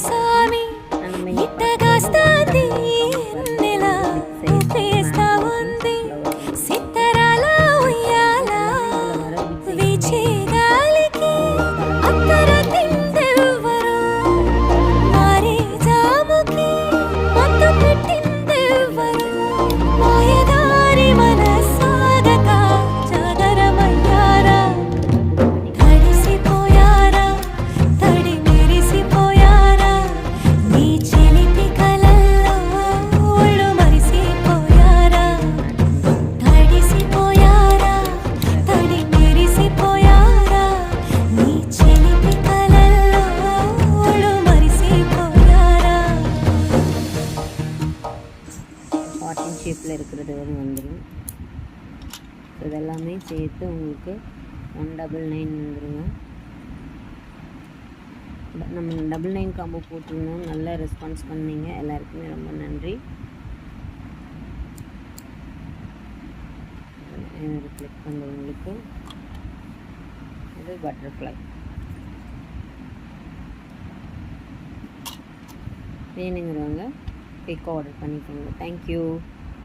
స్వామి ఇట్టగాస్తాంది నెల తీస్తా ఉంది సిత్తరాల ఉయ్యాల వీచే గాలికి అత్తర తిందెవ్వరు మారే జాముకి మత్తు పెట్టిందెవ్వరు మాయదారి మనసాగక జాగరమయ్యారా తడిసిపోయారా తడి మెరిసిపోయారా నీ చిలిపి కలల్లో ఒళ్ళు మరిసిపోయారా తడిసిపోయారా తడి మెరిసిపోయారా నీ చిలిపి కలల్లో ఒళ్ళు మరిసిపోయారా ஹார்ட்டின் ஷேப்பில் இருக்கிறது வரும் வந்துடும். ஸோ இதெல்லாமே சேர்த்து உங்களுக்கு 199 வந்துடுங்க. நம்ம 99 காம்போ போட்டிருந்தோம், நல்ல ரெஸ்பான்ஸ் பண்ணீங்க, எல்லாருக்குமே ரொம்ப நன்றி. கிளிக் பண்ணுறவங்களுக்கு இது பட்டர்ஃப்ளை வேணுங்கிறவங்க குயிக்காக ஆர்டர் பண்ணிக்கோங்க. தேங்க்யூ.